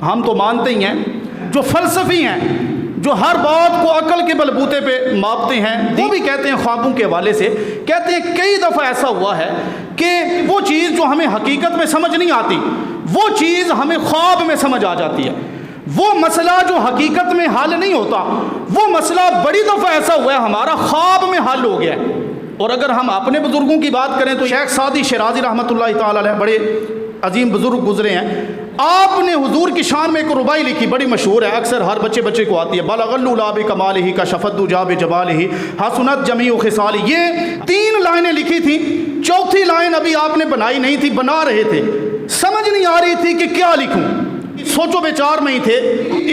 ہم تو مانتے ہی ہیں، جو فلسفی ہیں، جو ہر بات کو عقل کے بلبوتے پہ ماپتے ہیں، وہ بھی کہتے ہیں خوابوں کے حوالے سے، کہتے ہیں کئی دفعہ ایسا ہوا ہے کہ وہ چیز جو ہمیں حقیقت میں سمجھ نہیں آتی، وہ چیز ہمیں خواب میں سمجھ آ جاتی ہے۔ وہ مسئلہ جو حقیقت میں حل نہیں ہوتا، وہ مسئلہ بڑی دفعہ ایسا ہوا ہے ہمارا خواب میں حل ہو گیا ہے۔ اور اگر ہم اپنے بزرگوں کی بات کریں تو شیخ سعدی شیرازی رحمۃ اللہ تعالی علیہ بڑے عظیم بزرگ گزرے ہیں۔ آپ نے حضور کی شان میں ایک ربائی لکھی، بڑی مشہور ہے، اکثر ہر بچے کو آتی ہے، بلغ العلا بکمالہ کشفت الدجی بجمالہ حسنت جمیع خصالہ۔ یہ 3 لائنیں لکھی تھیں، چوتھی لائن ابھی آپ نے بنائی نہیں تھی، بنا رہے تھے، سمجھ نہیں آ رہی تھی کہ کیا لکھوں، سوچو بیچار میں ہی تھے۔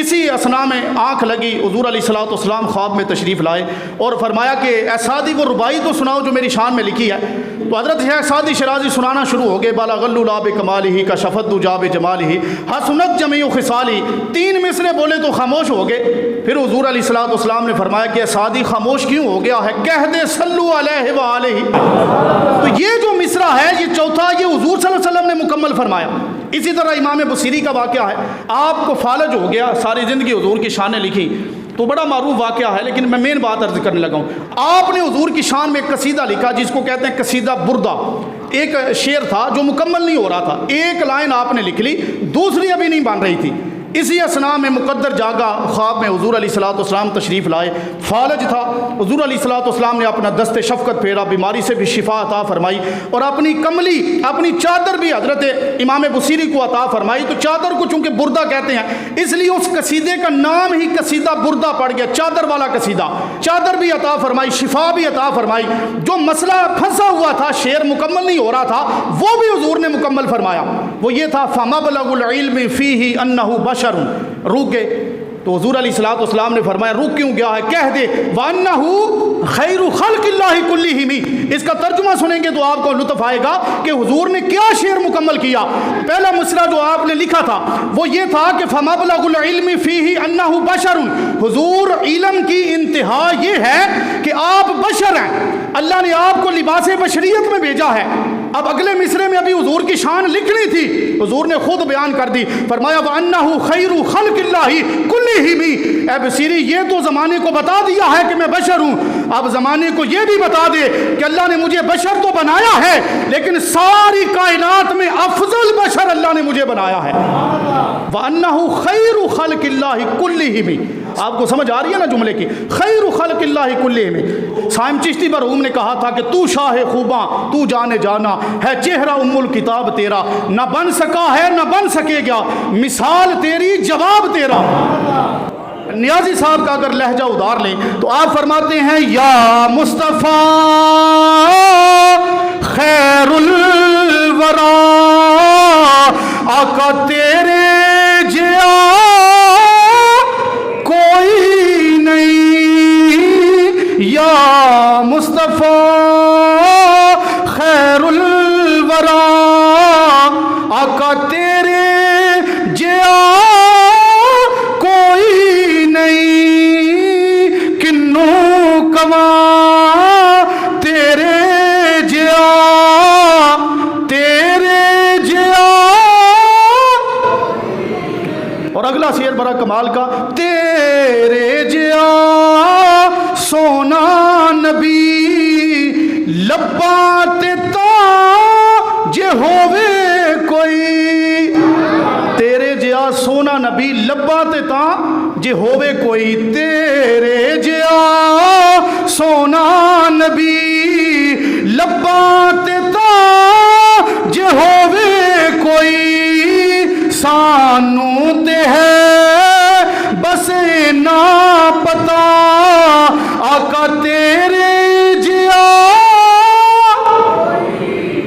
اسی اثنا میں آنکھ لگی، حضور علیہ الصلوۃ والسلام خواب میں تشریف لائے اور فرمایا کہ اے سعدی وہ ربائی تو سناؤ جو میری شان میں لکھی ہے۔ تو حضرت شیخ سعدی شیرازی سنانا شروع ہو گئے، بلغ العلا بکمالہ کشفت الدجی بجمالہ حسنت جمیع خصالہ۔ 3 مصرے بولے تو خاموش ہو گئے۔ پھر حضور علیہ الصلوۃ والسلام نے فرمایا کہ اے سعدی خاموش کیوں ہو گیا ہے، کہہ دے صلو علیہ وآلہ۔ تو یہ جو مصرع ہے، یہ چوتھا، یہ حضور صلی اللہ علیہ وسلم نے مکمل فرمایا۔ اسی طرح امام بصیری کا واقعہ ہے، آپ کو فالج ہو گیا، ساری زندگی حضور کی شانیں لکھی، تو بڑا معروف واقعہ ہے، لیکن میں مین بات عرض کرنے لگا ہوں۔ آپ نے حضور کی شان میں ایک قصیدہ لکھا جس کو کہتے ہیں قصیدہ بردہ۔ ایک شعر تھا جو مکمل نہیں ہو رہا تھا، ایک لائن آپ نے لکھ لی، دوسری ابھی نہیں بن رہی تھی۔ اسی اثنا میں مقدر جاگا، خواب میں حضور علیہ الصلوۃ والسلام تشریف لائے، فالج تھا، حضور علیہ الصلوۃ والسلام نے اپنا دست شفقت پھیرا، بیماری سے بھی شفا عطا فرمائی، اور اپنی کملی، اپنی چادر بھی حضرت امام بصیری کو عطا فرمائی۔ تو چادر کو چونکہ بردہ کہتے ہیں، اس لیے اس قصیدے کا نام ہی قصیدہ بردہ پڑ گیا، چادر والا قصیدہ۔ چادر بھی عطا فرمائی، شفا بھی عطا فرمائی۔ جو مسئلہ پھنسا ہوا تھا، شعر مکمل نہیں ہو رہا تھا، وہ بھی حضور نے مکمل فرمایا۔ وہ یہ تھا فَمَبْلَغُ الْعِلْمِ فِيهِ أَنَّهُ بَشَرٌ۔ رک گئے تو حضور علیہ الصلوۃ والسلام نے فرمایا رک کیوں گیا ہے، کہہ دے وَأَنَّهُ خَيْرُ خَلْقِ اللَّهِ كُلِّهِمْ۔ اس کا ترجمہ سنیں گے تو آپ کو لطف آئے گا کہ حضور نے کیا شعر مکمل کیا۔ پہلا مصرع جو آپ نے لکھا تھا وہ یہ تھا کہ فَمَبْلَغُ الْعِلْمِ فِيهِ أَنَّهُ بَشَرٌ۔ حضور علم کی انتہا یہ ہے کہ آپ بشر ہیں، اللہ نے آپ کو لباس بشریت میں بھیجا ہے۔ اب اگلے مصرے میں ابھی حضور کی شان لکھنی تھی، حضور نے خود بیان کر دی، فرمایا وَأَنَّهُ خَيْرُ خَلْقِ اللَّهِ كُلِّهِمْ۔ اے بصیری یہ تو زمانے کو بتا دیا ہے کہ میں بشر ہوں، اب زمانے کو یہ بھی بتا دے کہ اللہ نے مجھے بشر تو بنایا ہے، لیکن ساری کائنات میں افضل بشر اللہ نے مجھے بنایا ہے۔ وَأَنَّهُ خَيْرُ خَلْقِ اللَّهِ كُلِّهِمْ۔ آپ کو سمجھ آ رہی ہے نا جملے کی، خیر خلق اللہ کلہم۔ صائم چشتی برہوم نے کہا تھا کہ تو شاہ خوباں، تو جانے جانا ہے، چہرہ ام الکتاب تیرا، نہ بن سکا ہے نہ بن سکے گا، مثال تیری جواب تیرا۔ نیازی صاحب کا اگر لہجہ ادار لیں تو آپ فرماتے ہیں یا مصطفیٰ خیر الورا، آقا تیرے جیا کوئی نہیں، یا مصطفیٰ خیر الورا، آقا تیرے جیا کوئی نہیں، کنوں کواں تیرے جیا، تیرے جیا۔ اور اگلا شعر بڑا کمال کا، تیرے جیا سونا نبی لباں تے تاں جے ہووے کوئی، تیرے جیا سونا نبی لباں تے تاں جے ہووے کوئی، تیرے جیا